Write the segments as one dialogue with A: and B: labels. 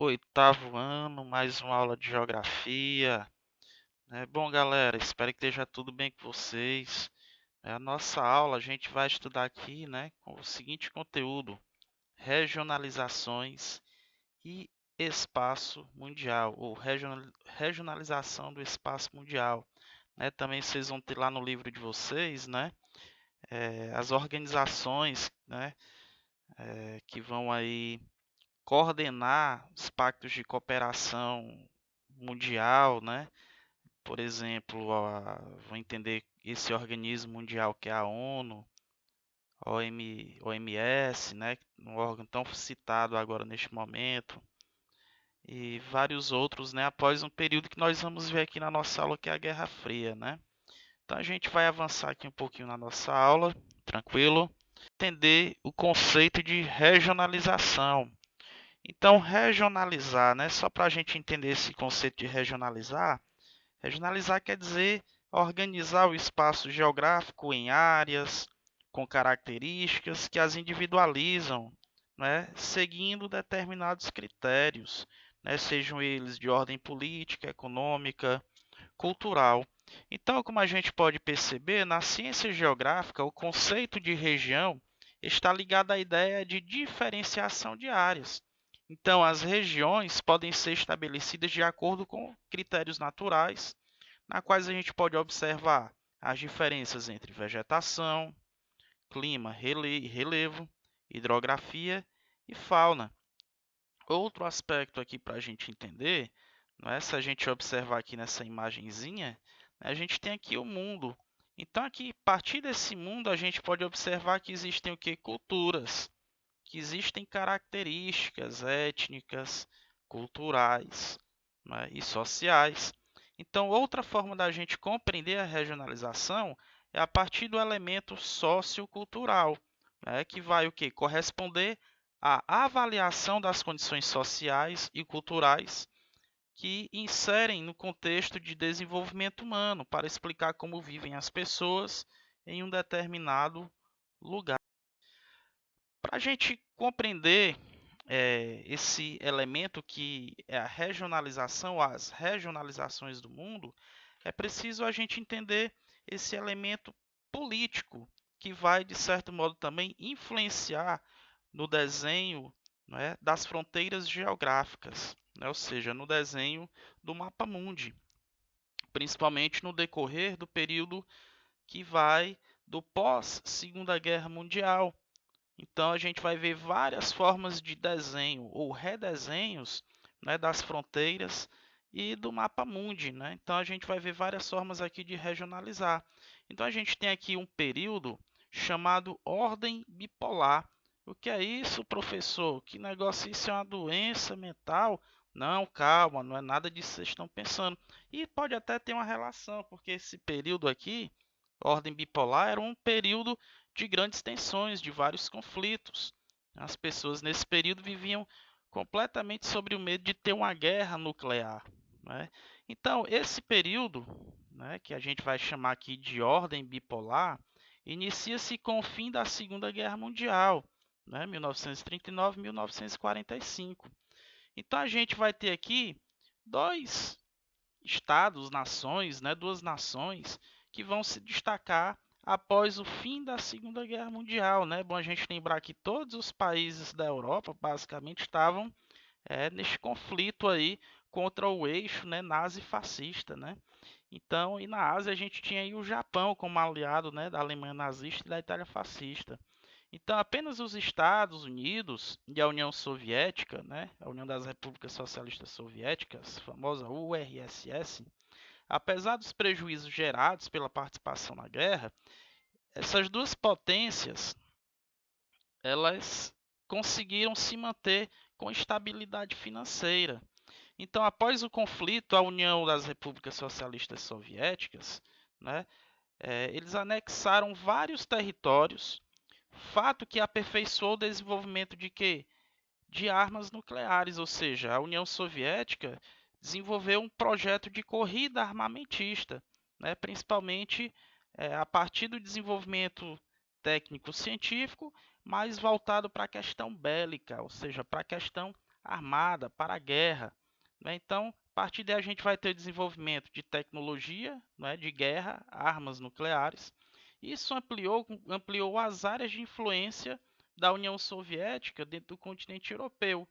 A: oitavo ano, mais uma aula de geografia. Bom, galera, espero que esteja tudo bem com vocês. A nossa aula a gente vai estudar aqui, com o seguinte conteúdo: regionalizações e espaço mundial, ou regionalização do espaço mundial. Também vocês vão ter lá no livro de vocês, as organizações, que vão aí coordenar os pactos de cooperação mundial, Por exemplo, vou entender esse organismo mundial que é a ONU, OMS, um órgão tão citado agora neste momento, e vários outros, após um período que nós vamos ver aqui na nossa aula, que é a Guerra Fria, Então a gente vai avançar aqui um pouquinho na nossa aula, tranquilo? Entender o conceito de regionalização. Então, regionalizar, só para a gente entender esse conceito de regionalizar, regionalizar quer dizer organizar o espaço geográfico em áreas com características que as individualizam, seguindo determinados critérios, sejam eles de ordem política, econômica, cultural. Então, como a gente pode perceber, na ciência geográfica, o conceito de região está ligado à ideia de diferenciação de áreas. Então, as regiões podem ser estabelecidas de acordo com critérios naturais, na quais a gente pode observar as diferenças entre vegetação, clima, relevo, hidrografia e fauna. Outro aspecto aqui para a gente entender, se a gente observar aqui nessa imagenzinha, a gente tem aqui o mundo. Então, aqui, a partir desse mundo, a gente pode observar que existem o que? Culturas, que existem características étnicas, culturais, e sociais. Então, outra forma da gente compreender a regionalização é a partir do elemento sociocultural, que vai o quê? Corresponder à avaliação das condições sociais e culturais que inserem no contexto de desenvolvimento humano, para explicar como vivem as pessoas em um determinado lugar. Para a gente compreender esse elemento que é a regionalização, as regionalizações do mundo, é preciso a gente entender esse elemento político que vai, de certo modo, também influenciar no desenho, das fronteiras geográficas, ou seja, no desenho do mapa mundi, principalmente no decorrer do período que vai do pós-Segunda Guerra Mundial. Então, a gente vai ver várias formas de desenho ou redesenhos, das fronteiras e do mapa mundi. Então, a gente vai ver várias formas aqui de regionalizar. Então, a gente tem aqui um período chamado ordem bipolar. O que é isso, professor? Que negócio, isso é uma doença mental? Não, calma, não é nada disso que vocês estão pensando. E pode até ter uma relação, porque esse período aqui, ordem bipolar, era um período de grandes tensões, de vários conflitos. As pessoas nesse período viviam completamente sobre o medo de ter uma guerra nuclear. Então, esse período, que a gente vai chamar aqui de ordem bipolar, inicia-se com o fim da Segunda Guerra Mundial, 1939-1945. Então, a gente vai ter aqui dois estados, nações, duas nações que vão se destacar após o fim da Segunda Guerra Mundial. Bom a gente lembrar que todos os países da Europa basicamente estavam neste conflito aí contra o eixo, nazi-fascista. Então, e na Ásia a gente tinha aí o Japão como aliado, da Alemanha nazista e da Itália fascista. Então, apenas os Estados Unidos e a União Soviética, a União das Repúblicas Socialistas Soviéticas, famosa URSS, apesar dos prejuízos gerados pela participação na guerra, essas duas potências, elas conseguiram se manter com estabilidade financeira. Então, após o conflito, a União das Repúblicas Socialistas Soviéticas, eles anexaram vários territórios, fato que aperfeiçoou o desenvolvimento de quê? De armas nucleares, ou seja, a União Soviética desenvolveu um projeto de corrida armamentista, principalmente a partir do desenvolvimento técnico-científico, mais voltado para a questão bélica, ou seja, para a questão armada para a guerra, né? Então, a partir daí a gente vai ter o desenvolvimento de tecnologia, né, de guerra, armas nucleares. Isso ampliou as áreas de influência da União Soviética dentro do continente europeu.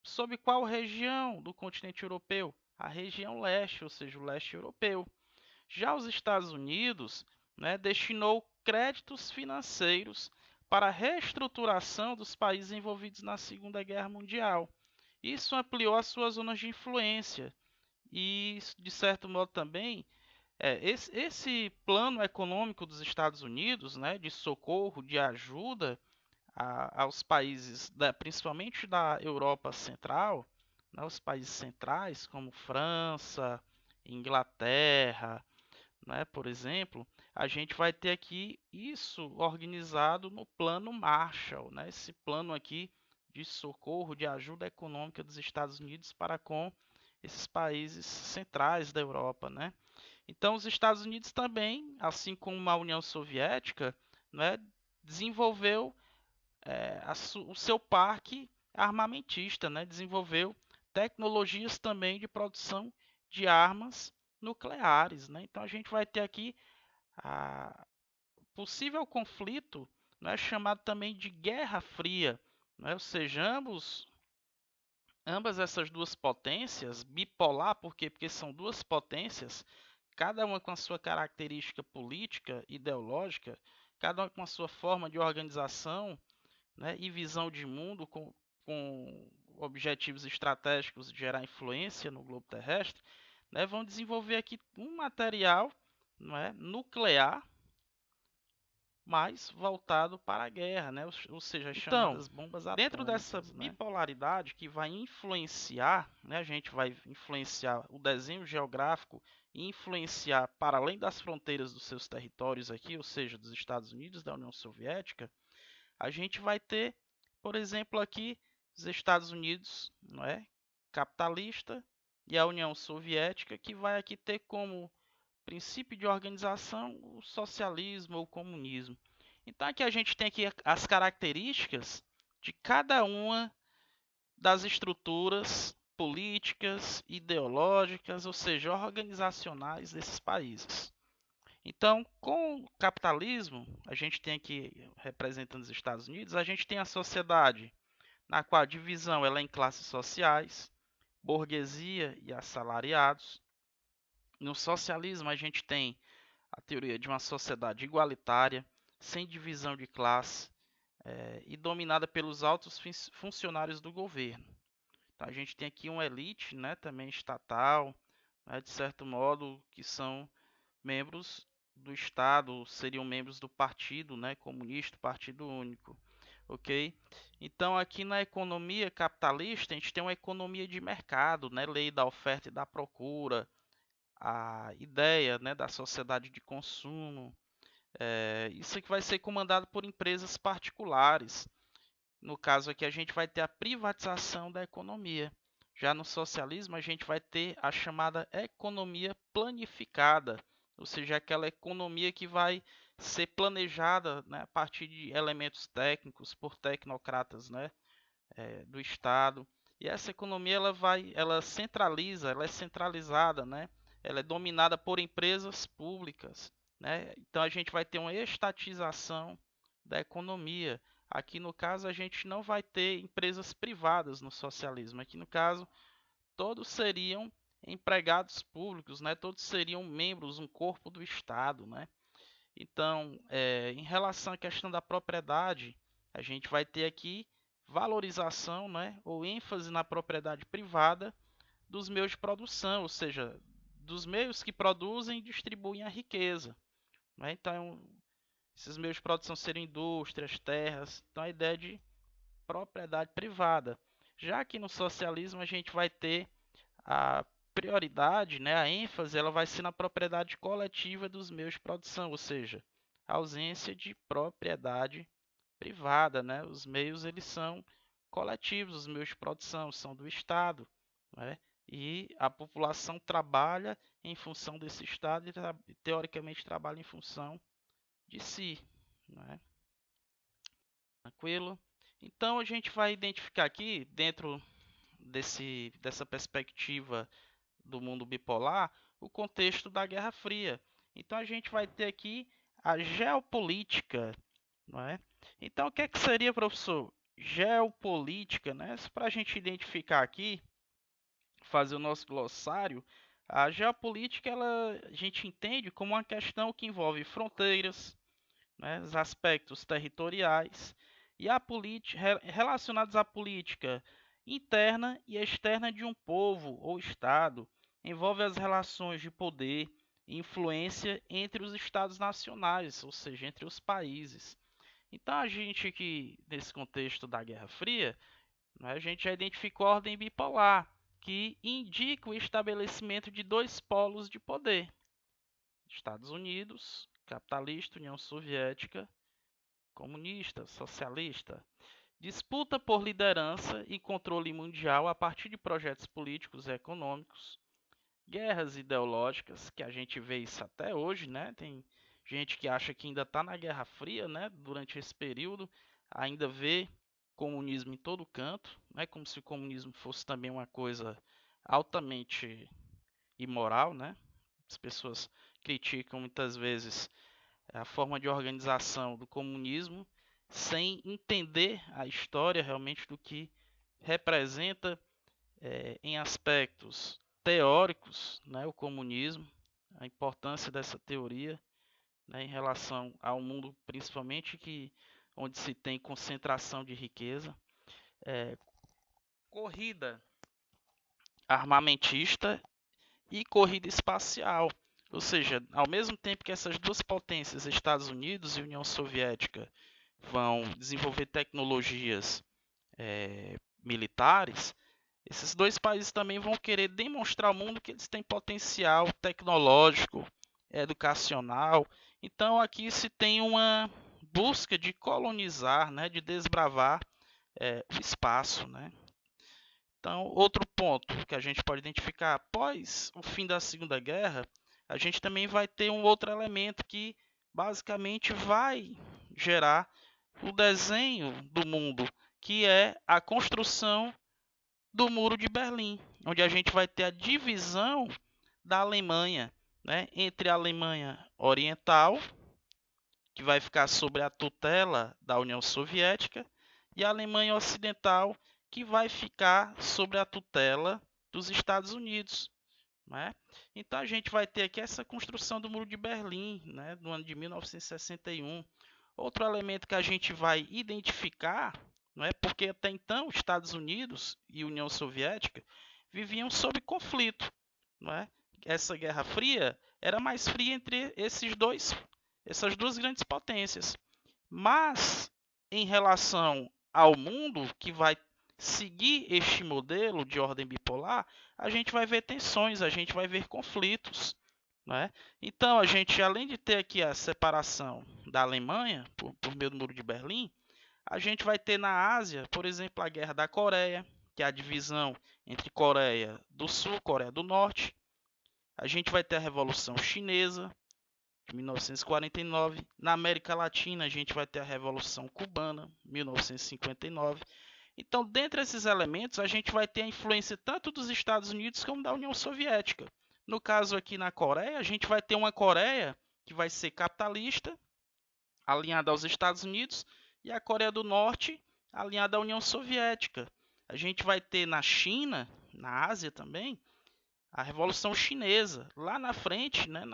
A: Sob qual região do continente europeu? A região leste, ou seja, o leste europeu. Já os Estados Unidos, né, destinou créditos financeiros para a reestruturação dos países envolvidos na Segunda Guerra Mundial. Isso ampliou as suas zonas de influência e, de certo modo, também esse plano econômico dos Estados Unidos, né, de socorro, de ajuda aos países, principalmente da Europa Central, né, os países centrais, como França, Inglaterra, né, por exemplo, a gente vai ter aqui isso organizado no Plano Marshall, né, esse plano aqui de socorro, de ajuda econômica dos Estados Unidos para com esses países centrais da Europa, né? Então, os Estados Unidos também, assim como a União Soviética, né, desenvolveu o seu parque armamentista, né, desenvolveu tecnologias também de produção de armas nucleares, né? Então, a gente vai ter aqui a possível conflito, né, chamado também de Guerra Fria, né? Ou seja, ambas essas duas potências, bipolar, por quê? Porque são duas potências, cada uma com a sua característica política, ideológica, cada uma com a sua forma de organização, né, e visão de mundo com objetivos estratégicos de gerar influência no globo terrestre, né, vão desenvolver aqui um material, não é, nuclear, mais voltado para a guerra, né? Ou seja, as chamadas bombas atômicas. Dentro dessa bipolaridade que vai influenciar, né, a gente vai influenciar o desenho geográfico e influenciar para além das fronteiras dos seus territórios aqui, ou seja, dos Estados Unidos, da União Soviética, a gente vai ter, por exemplo, aqui os Estados Unidos, não é, capitalista, e a União Soviética, que vai aqui ter como princípio de organização o socialismo ou o comunismo. Então aqui a gente tem aqui as características de cada uma das estruturas políticas, ideológicas, ou seja, organizacionais desses países. Então, com o capitalismo, a gente tem aqui representando os Estados Unidos, a gente tem a sociedade na qual a divisão ela é em classes sociais, burguesia e assalariados. No socialismo, a gente tem a teoria de uma sociedade igualitária, sem divisão de classe e dominada pelos altos funcionários do governo. Então, a gente tem aqui uma elite, né, também estatal, né, de certo modo, que são membros do Estado, seriam membros do partido, né, comunista, partido único, ok? Então, aqui na economia capitalista, a gente tem uma economia de mercado, né, lei da oferta e da procura, a ideia, né, da sociedade de consumo. Isso aqui vai ser comandado por empresas particulares. No caso aqui, a gente vai ter a privatização da economia. Já no socialismo, a gente vai ter a chamada economia planificada, ou seja, aquela economia que vai ser planejada, né, a partir de elementos técnicos por tecnocratas, né, do Estado. E essa economia ela centraliza, ela é centralizada, né? Ela é dominada por empresas públicas, né? Então a gente vai ter uma estatização da economia. Aqui no caso a gente não vai ter empresas privadas no socialismo. Aqui no caso todos seriam empregados públicos, né? Todos seriam membros, um corpo do Estado, né? Então, em relação à questão da propriedade, a gente vai ter aqui valorização, né, ou ênfase na propriedade privada dos meios de produção, ou seja, dos meios que produzem e distribuem a riqueza, né? Então, esses meios de produção seriam indústrias, terras, então a ideia de propriedade privada. Já que no socialismo a gente vai ter a prioridade, né, a ênfase, ela vai ser na propriedade coletiva dos meios de produção, ou seja, a ausência de propriedade privada, né? Os meios eles são coletivos, os meios de produção são do Estado, né? E a população trabalha em função desse Estado e teoricamente trabalha em função de si, né? Tranquilo? Então a gente vai identificar aqui dentro dessa perspectiva do mundo bipolar, o contexto da Guerra Fria. Então a gente vai ter aqui a geopolítica, não é? Então o que é que seria, professor? Geopolítica, né? Para a gente identificar aqui, fazer o nosso glossário, a geopolítica a gente entende como uma questão que envolve fronteiras, né, os aspectos territoriais e relacionados à política interna e externa de um povo ou estado, envolve as relações de poder e influência entre os estados nacionais, ou seja, entre os países. Então a gente aqui nesse contexto da Guerra Fria, né, a gente já identificou a ordem bipolar, que indica o estabelecimento de dois polos de poder: Estados Unidos, capitalista, União Soviética, comunista, socialista. Disputa por liderança e controle mundial a partir de projetos políticos e econômicos. Guerras ideológicas, que a gente vê isso até hoje, né? Tem gente que acha que ainda está na Guerra Fria, né? Durante esse período, ainda vê comunismo em todo canto, né? Como se o comunismo fosse também uma coisa altamente imoral, né? As pessoas criticam muitas vezes a forma de organização do comunismo sem entender a história realmente do que representa em aspectos teóricos, né, o comunismo, a importância dessa teoria, né, em relação ao mundo principalmente onde se tem concentração de riqueza, é, corrida armamentista e corrida espacial. Ou seja, ao mesmo tempo que essas duas potências, Estados Unidos e União Soviética, vão desenvolver tecnologias militares, esses dois países também vão querer demonstrar ao mundo que eles têm potencial tecnológico, educacional. Então aqui se tem uma busca de colonizar, né, de desbravar o espaço, né? Então, outro ponto que a gente pode identificar, após o fim da Segunda Guerra, a gente também vai ter um outro elemento que basicamente vai gerar o desenho do mundo, que é a construção do Muro de Berlim, onde a gente vai ter a divisão da Alemanha, né, entre a Alemanha Oriental, que vai ficar sob a tutela da União Soviética, e a Alemanha Ocidental, que vai ficar sob a tutela dos Estados Unidos. Né? Então a gente vai ter aqui essa construção do Muro de Berlim, né, no ano de 1961. Outro elemento que a gente vai identificar, não é, porque até então Estados Unidos e União Soviética viviam sob conflito. Não é? Essa Guerra Fria era mais fria entre essas duas grandes potências. Mas, em relação ao mundo que vai seguir este modelo de ordem bipolar, a gente vai ver tensões, a gente vai ver conflitos. Né? Então, a gente, além de ter aqui a separação da Alemanha por meio do Muro de Berlim, a gente vai ter na Ásia, por exemplo, a Guerra da Coreia, que é a divisão entre Coreia do Sul e Coreia do Norte. A gente vai ter a Revolução Chinesa, de 1949. Na América Latina, a gente vai ter a Revolução Cubana, 1959. Então, dentre esses elementos, a gente vai ter a influência tanto dos Estados Unidos como da União Soviética. No caso aqui na Coreia, a gente vai ter uma Coreia que vai ser capitalista, alinhada aos Estados Unidos, e a Coreia do Norte, alinhada à União Soviética. A gente vai ter na China, na Ásia também, a Revolução Chinesa. Lá na frente, né,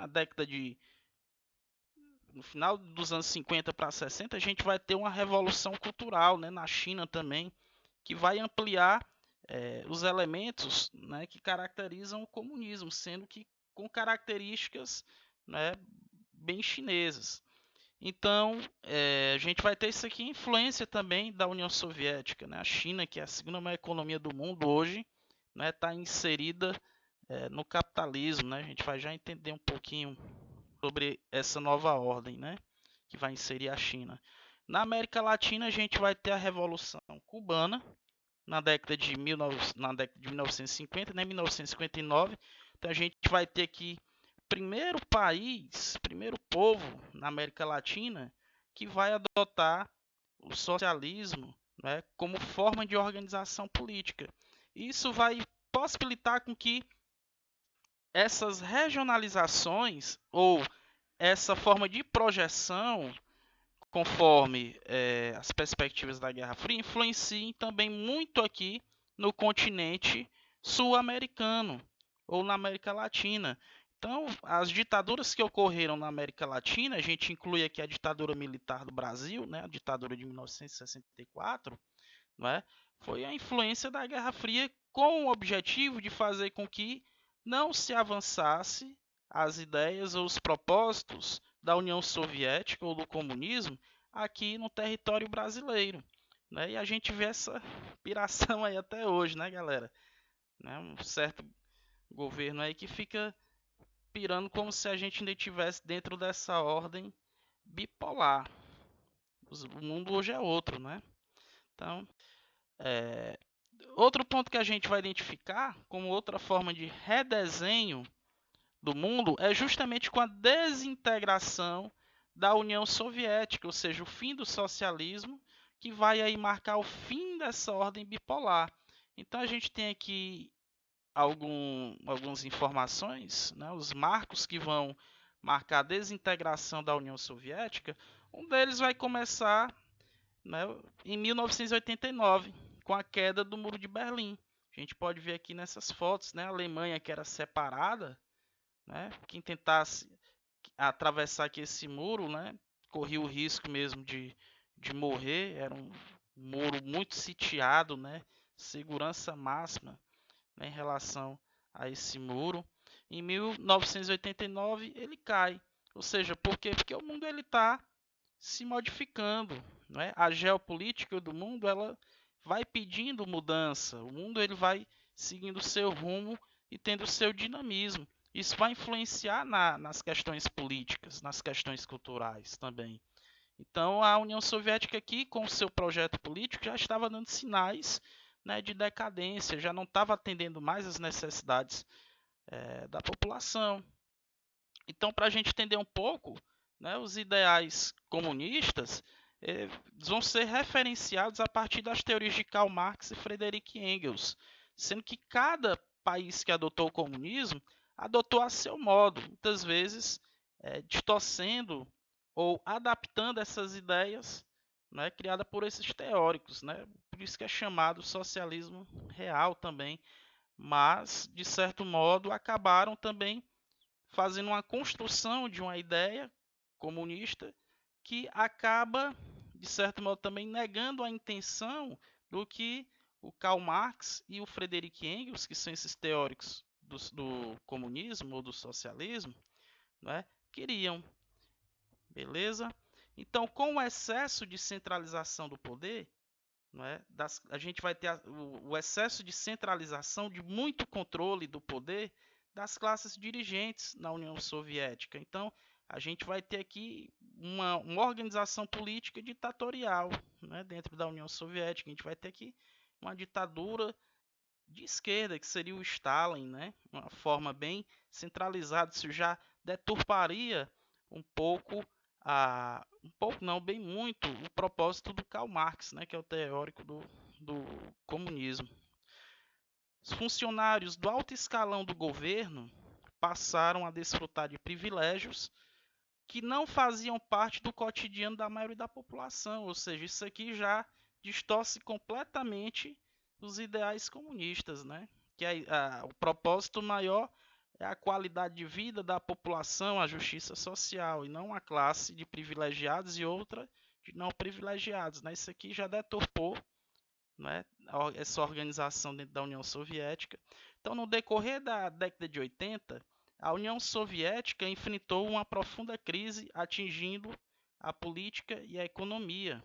A: no final dos anos 50 para 60, a gente vai ter uma revolução cultural, né, na China também, que vai ampliar os elementos, né, que caracterizam o comunismo, sendo que com características, né, bem chinesas. Então, a gente vai ter isso aqui, influência também da União Soviética. Né? A China, que é a segunda maior economia do mundo hoje, está inserida no capitalismo. Né? A gente vai já entender um pouquinho sobre essa nova ordem, né, que vai inserir a China. Na América Latina, a gente vai ter a Revolução Cubana, na década de 1950, né, 1959. Então, a gente vai ter aqui primeiro país, primeiro povo na América Latina que vai adotar o socialismo, né, como forma de organização política. Isso vai possibilitar com que essas regionalizações ou essa forma de projeção, conforme as perspectivas da Guerra Fria, influenciem também muito aqui no continente sul-americano ou na América Latina. Então, as ditaduras que ocorreram na América Latina, a gente inclui aqui a ditadura militar do Brasil, né, a ditadura de 1964, não é? Foi a influência da Guerra Fria com o objetivo de fazer com que não se avançasse as ideias ou os propósitos da União Soviética ou do comunismo aqui no território brasileiro. Né? E a gente vê essa piração aí até hoje, né, galera? Né? Um certo governo aí que fica pirando como se a gente ainda estivesse dentro dessa ordem bipolar. O mundo hoje é outro, né? Então, é, outro ponto que a gente vai identificar como outra forma de redesenho do mundo é justamente com a desintegração da União Soviética, ou seja, o fim do socialismo, que vai aí marcar o fim dessa ordem bipolar. Então a gente tem aqui algumas informações, né, os marcos que vão marcar a desintegração da União Soviética. Um deles vai começar, né, em 1989, com a queda do Muro de Berlim. A gente pode ver aqui nessas fotos, né, a Alemanha que era separada, né, quem tentasse atravessar aqui esse muro, né, corria o risco mesmo de morrer. Era um muro muito sitiado, né, segurança máxima, né, em relação a esse muro. Em 1989 ele cai, ou seja, por quê? Porque o mundo ele está se modificando, não é? A geopolítica do mundo ela vai pedindo mudança. O mundo ele vai seguindo o seu rumo e tendo o seu dinamismo. Isso vai influenciar nas questões políticas, nas questões culturais também. Então a União Soviética aqui, com o seu projeto político, já estava dando sinais, né, de decadência, já não estava atendendo mais às necessidades da população. Então, para a gente entender um pouco, né, os ideais comunistas vão ser referenciados a partir das teorias de Karl Marx e Friedrich Engels, sendo que cada país que adotou o comunismo adotou a seu modo, muitas vezes distorcendo ou adaptando essas ideias, né, criadas por esses teóricos, né? Por isso que é chamado socialismo real também, mas de certo modo acabaram também fazendo uma construção de uma ideia comunista que acaba, de certo modo, também negando a intenção do que o Karl Marx e o Friedrich Engels, que são esses teóricos do comunismo ou do socialismo, né, queriam. Beleza? Então, com o excesso de centralização do poder, a gente vai ter o excesso de centralização, de muito controle do poder das classes dirigentes na União Soviética. Então, a gente vai ter aqui uma organização política ditatorial, né, dentro da União Soviética. A gente vai ter aqui uma ditadura de esquerda, que seria o Stalin, né, uma forma bem centralizada. Isso já deturparia um pouco um pouco não, bem muito, o propósito do Karl Marx, né, que é o teórico do comunismo. Os funcionários do alto escalão do governo passaram a desfrutar de privilégios que não faziam parte do cotidiano da maioria da população, ou seja, isso aqui já distorce completamente os ideais comunistas, né? Que o propósito maior é a qualidade de vida da população, a justiça social, e não a classe de privilegiados e outra de não privilegiados. Né? Isso aqui já deturpou, né, essa organização dentro da União Soviética. Então, no decorrer da década de 80, a União Soviética enfrentou uma profunda crise, atingindo a política e a economia.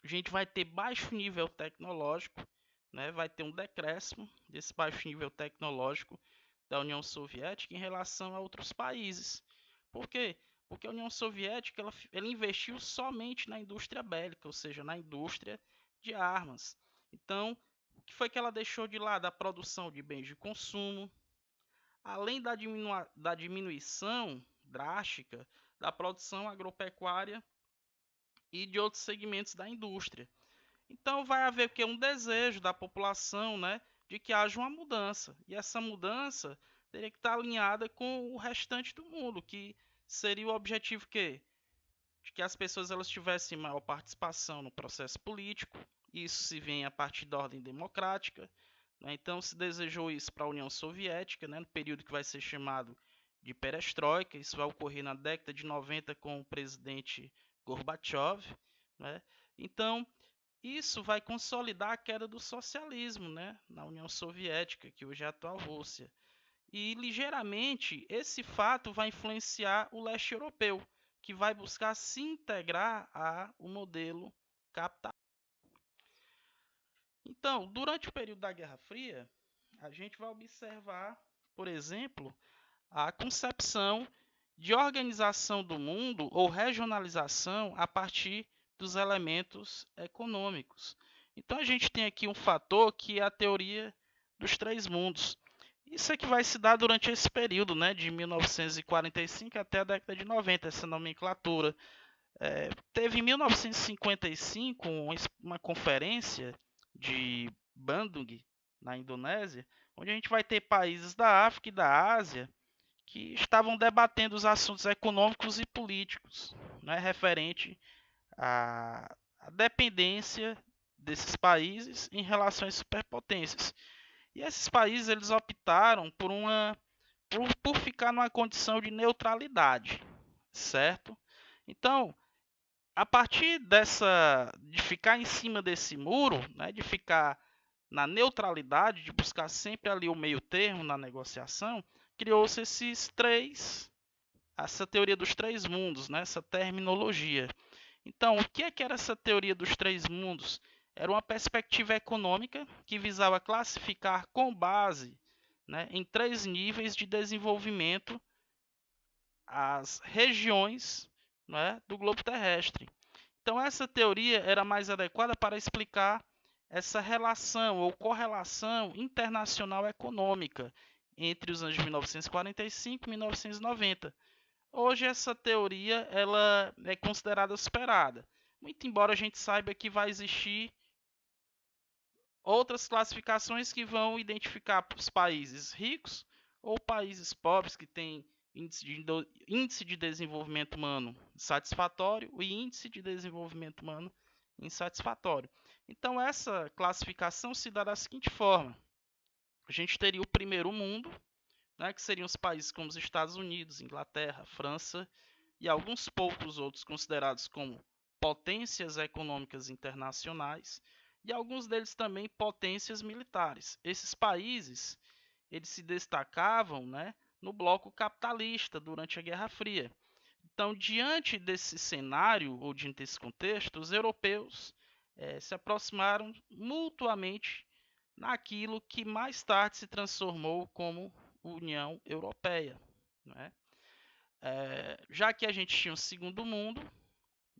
A: A gente vai ter baixo nível tecnológico, né, vai ter um decréscimo desse baixo nível tecnológico da União Soviética em relação a outros países. Por quê? Porque a União Soviética ela investiu somente na indústria bélica, ou seja, na indústria de armas. Então, o que foi que ela deixou de lado? A produção de bens de consumo, além da diminuição drástica da produção agropecuária e de outros segmentos da indústria. Então vai haver que um desejo da população, né, de que haja uma mudança. E essa mudança teria que estar alinhada com o restante do mundo, que seria o objetivo de que as pessoas elas tivessem maior participação no processo político. Isso se vem a partir da ordem democrática. Né? Então se desejou isso para a União Soviética, né? No período que vai ser chamado de Perestroika. Isso vai ocorrer na década de 90 com o presidente Gorbachev. Né? Então isso vai consolidar a queda do socialismo, né, na União Soviética, que hoje é a atual Rússia. E ligeiramente esse fato vai influenciar o leste europeu, que vai buscar se integrar ao modelo capitalista. Então, durante o período da Guerra Fria, a gente vai observar, por exemplo, a concepção de organização do mundo ou regionalização a partir dos elementos econômicos. Então a gente tem aqui um fator que é a teoria dos três mundos. Isso é que vai se dar durante esse período, né, de 1945 até a década de 90, essa nomenclatura. Teve em 1955 uma conferência de Bandung, na Indonésia, onde a gente vai ter países da África e da Ásia que estavam debatendo os assuntos econômicos e políticos, né, referente à dependência desses países em relação às superpotências. E esses países eles optaram por ficar numa condição de neutralidade, certo? Então, a partir de ficar em cima desse muro, né, de ficar na neutralidade, de buscar sempre ali o meio termo na negociação, criou-se essa teoria dos três mundos, né, essa terminologia. Então, o que era essa teoria dos três mundos? Era uma perspectiva econômica que visava classificar com base, né, em três níveis de desenvolvimento as regiões, né, do globo terrestre. Então, essa teoria era mais adequada para explicar essa relação ou correlação internacional econômica entre os anos de 1945 e 1990. Hoje essa teoria ela é considerada superada, muito embora a gente saiba que vai existir outras classificações que vão identificar os países ricos ou países pobres que têm índice de desenvolvimento humano satisfatório e índice de desenvolvimento humano insatisfatório. Então essa classificação se dá da seguinte forma: a gente teria o primeiro mundo, né, que seriam os países como os Estados Unidos, Inglaterra, França e alguns poucos outros considerados como potências econômicas internacionais, e alguns deles também potências militares. Esses países eles se destacavam, né, no bloco capitalista durante a Guerra Fria. Então, diante desse cenário ou diante desse contexto, os europeus se aproximaram mutuamente naquilo que mais tarde se transformou como União Europeia. Né? Já que a gente tinha o segundo mundo,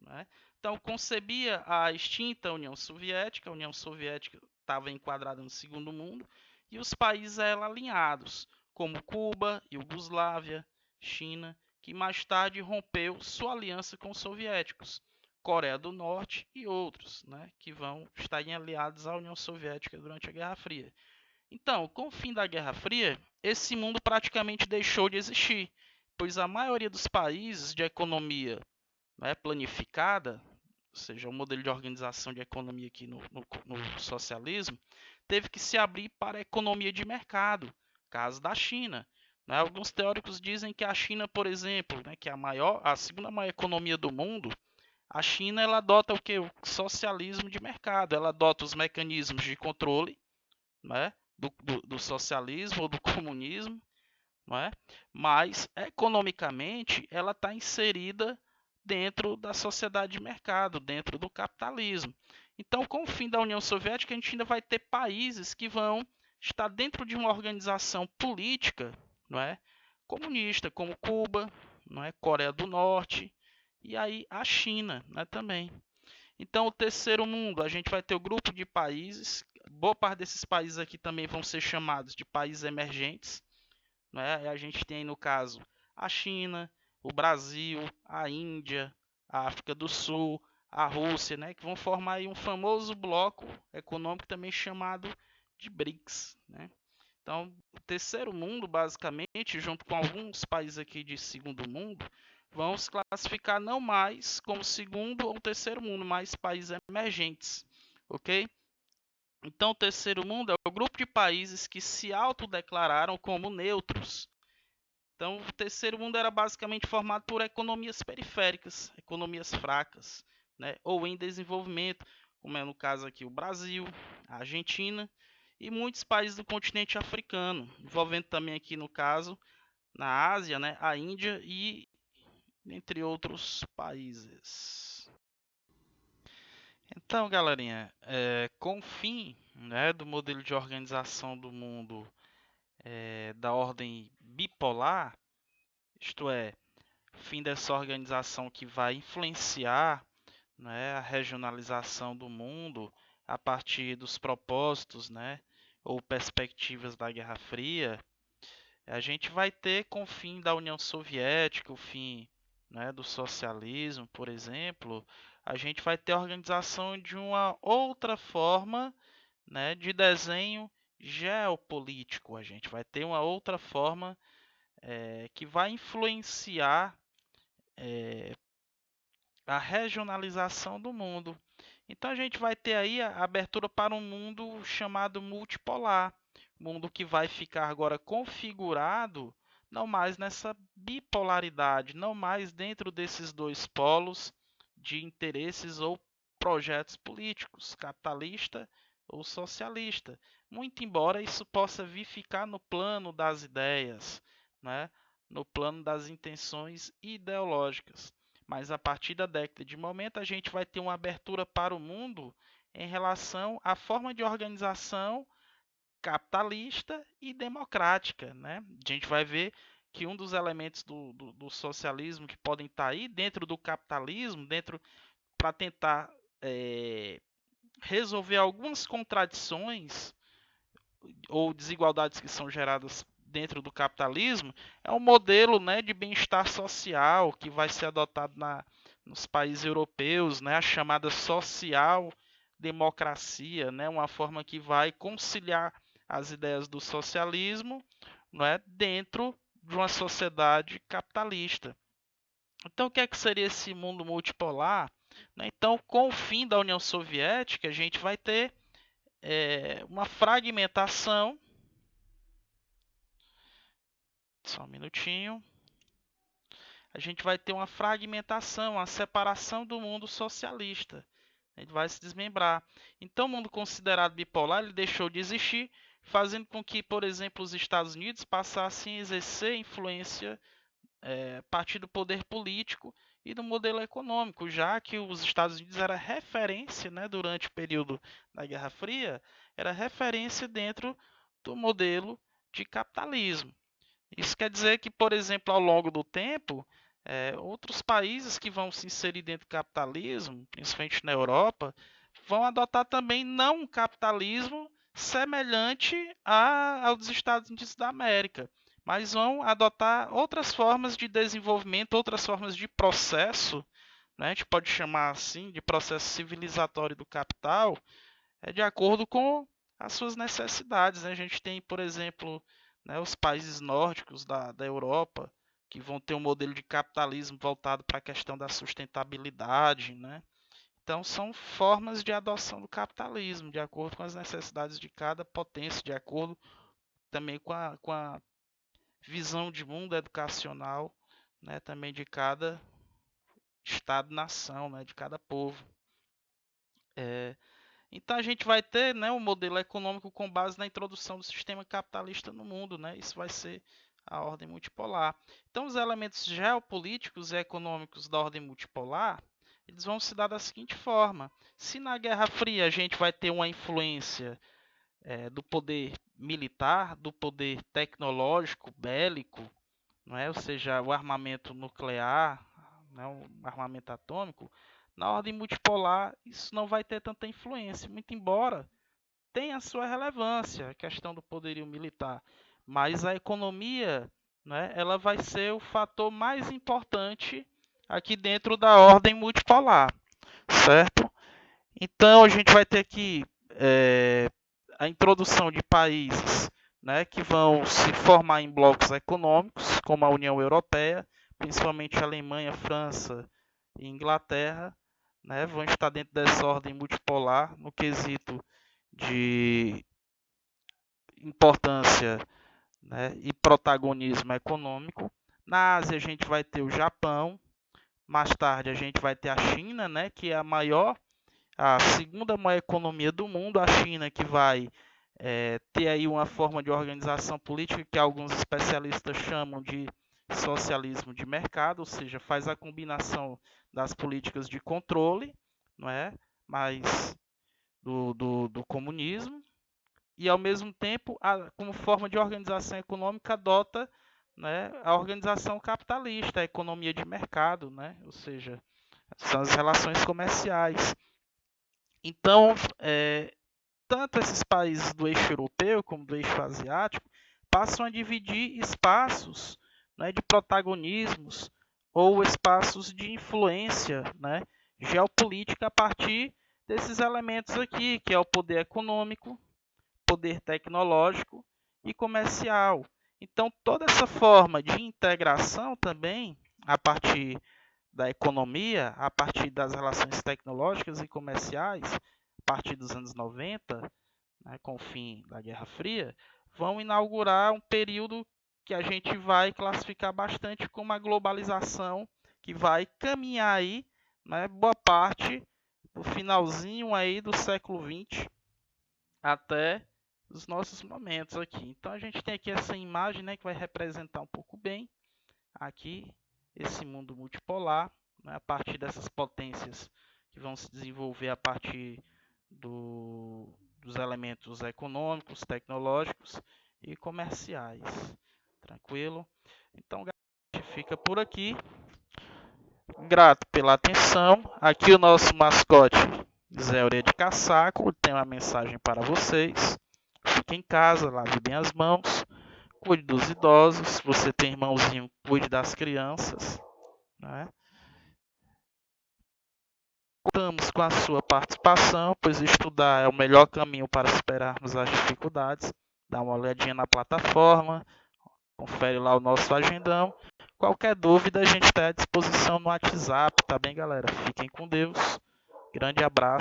A: né? Então concebia a extinta União Soviética. A União Soviética estava enquadrada no segundo mundo e os países a ela alinhados, como Cuba, Iugoslávia, China, que mais tarde rompeu sua aliança com os soviéticos, Coreia do Norte e outros, né, que vão estar aliados à União Soviética durante a Guerra Fria. Então, com o fim da Guerra Fria, esse mundo praticamente deixou de existir, pois a maioria dos países de economia, né, planificada, ou seja, o modelo de organização de economia aqui no socialismo, teve que se abrir para a economia de mercado, caso da China. Né? Alguns teóricos dizem que a China, por exemplo, né, que é a segunda maior economia do mundo, a China ela adota o que? O socialismo de mercado. Ela adota os mecanismos de controle, né, do socialismo ou do comunismo, não é? Mas economicamente ela está inserida dentro da sociedade de mercado, dentro do capitalismo. Então, com o fim da União Soviética, a gente ainda vai ter países que vão estar dentro de uma organização política, não é, comunista, como Cuba, não é, Coreia do Norte e aí a China, né, também. Então, o terceiro mundo, a gente vai ter o grupo de países. Boa parte desses países aqui também vão ser chamados de países emergentes. Né? A gente tem, no caso, a China, o Brasil, a Índia, a África do Sul, a Rússia, né? Que vão formar aí um famoso bloco econômico também chamado de BRICS, né? Então, o terceiro mundo, basicamente, junto com alguns países aqui de segundo mundo, vão se classificar não mais como segundo ou terceiro mundo, mas países emergentes, ok? Então, o terceiro mundo é o grupo de países que se autodeclararam como neutros. Então, o terceiro mundo era basicamente formado por economias periféricas, economias fracas, né? Ou em desenvolvimento, como é no caso aqui o Brasil, a Argentina e muitos países do continente africano, envolvendo também aqui no caso na Ásia, né? A Índia e entre outros países. Então, galerinha, com o fim, né, do modelo de organização do mundo da ordem bipolar, isto é, fim dessa organização que vai influenciar, né, a regionalização do mundo a partir dos propósitos, né, ou perspectivas da Guerra Fria, a gente vai ter com o fim da União Soviética, o fim, né, do socialismo, por exemplo, a gente vai ter a organização de uma outra forma, né, de desenho geopolítico. A gente vai ter uma outra forma que vai influenciar a regionalização do mundo. Então a gente vai ter aí a abertura para um mundo chamado multipolar, mundo que vai ficar agora configurado não mais nessa bipolaridade, não mais dentro desses dois polos de interesses ou projetos políticos, capitalista ou socialista. Muito embora isso possa vir ficar no plano das ideias, né? No plano das intenções ideológicas. Mas a partir da década de momento, a gente vai ter uma abertura para o mundo em relação à forma de organização capitalista e democrática, né? A gente vai ver que um dos elementos do socialismo que podem estar aí dentro do capitalismo, dentro para tentar resolver algumas contradições ou desigualdades que são geradas dentro do capitalismo, é um modelo, né, de bem-estar social que vai ser adotado nos países europeus, né, a chamada social-democracia, né, uma forma que vai conciliar as ideias do socialismo, né, dentro de uma sociedade capitalista. Então, o que é que seria esse mundo multipolar? Então, com o fim da União Soviética, a gente vai ter uma fragmentação. Só um minutinho. A gente vai ter uma fragmentação, uma separação do mundo socialista. Ele vai se desmembrar. Então, o mundo considerado bipolar ele deixou de existir, fazendo com que, por exemplo, os Estados Unidos passassem a exercer influência a partir do poder político e do modelo econômico, já que os Estados Unidos era referência, né, durante o período da Guerra Fria, era referência dentro do modelo de capitalismo. Isso quer dizer que, por exemplo, ao longo do tempo, outros países que vão se inserir dentro do capitalismo, principalmente na Europa, vão adotar também não um capitalismo semelhante ao dos Estados Unidos da América, mas vão adotar outras formas de desenvolvimento, outras formas de processo, né? A gente pode chamar assim de processo civilizatório do capital, de acordo com as suas necessidades, né? A gente tem, por exemplo, né, os países nórdicos da Europa, que vão ter um modelo de capitalismo voltado para a questão da sustentabilidade, né? Então, são formas de adoção do capitalismo, de acordo com as necessidades de cada potência, de acordo também com a visão de mundo educacional, né, também de cada Estado-nação, né, de cada povo. Então a gente vai ter, né, um modelo econômico com base na introdução do sistema capitalista no mundo, né? Isso vai ser a ordem multipolar. Então os elementos geopolíticos e econômicos da ordem multipolar, eles vão se dar da seguinte forma: se na Guerra Fria a gente vai ter uma influência do poder militar, do poder tecnológico, bélico, não é? Ou seja, o armamento nuclear, né, o armamento atômico, na ordem multipolar isso não vai ter tanta influência, muito embora tenha a sua relevância, a questão do poderio militar, mas a economia, né, ela vai ser o fator mais importante aqui dentro da ordem multipolar, certo? Então a gente vai ter que a introdução de países, né, que vão se formar em blocos econômicos, como a União Europeia, principalmente a Alemanha, França e Inglaterra, né, vão estar dentro dessa ordem multipolar no quesito de importância, né, e protagonismo econômico. Na Ásia a gente vai ter o Japão, mais tarde a gente vai ter a China, né, que é a segunda maior economia do mundo, a China que vai ter aí uma forma de organização política que alguns especialistas chamam de socialismo de mercado, ou seja, faz a combinação das políticas de controle, não é, mas do comunismo, e ao mesmo tempo, como forma de organização econômica, adota, né, a organização capitalista, a economia de mercado, né, ou seja, são as relações comerciais. Então, tanto esses países do eixo europeu como do eixo asiático passam a dividir espaços, né, de protagonismos ou espaços de influência, né, geopolítica a partir desses elementos aqui, que é o poder econômico, poder tecnológico e comercial. Então, toda essa forma de integração também, a partir da economia, a partir das relações tecnológicas e comerciais, a partir dos anos 90, né, com o fim da Guerra Fria, vão inaugurar um período que a gente vai classificar bastante como a globalização, que vai caminhar aí, né, boa parte do finalzinho aí do século XX até os nossos momentos aqui. Então a gente tem aqui essa imagem, né, que vai representar um pouco bem aqui esse mundo multipolar, né, a partir dessas potências que vão se desenvolver a partir dos elementos econômicos, tecnológicos e comerciais. Tranquilo? Então, a gente fica por aqui. Grato pela atenção. Aqui o nosso mascote, Zé Orelha de Caçaco, tem uma mensagem para vocês. Fique em casa, lave bem as mãos, cuide dos idosos. Se você tem irmãozinho, cuide das crianças, né? Contamos com a sua participação, pois estudar é o melhor caminho para superarmos as dificuldades. Dá uma olhadinha na plataforma, confere lá o nosso agendão. Qualquer dúvida, a gente está à disposição no WhatsApp, tá bem, galera? Fiquem com Deus. Grande abraço.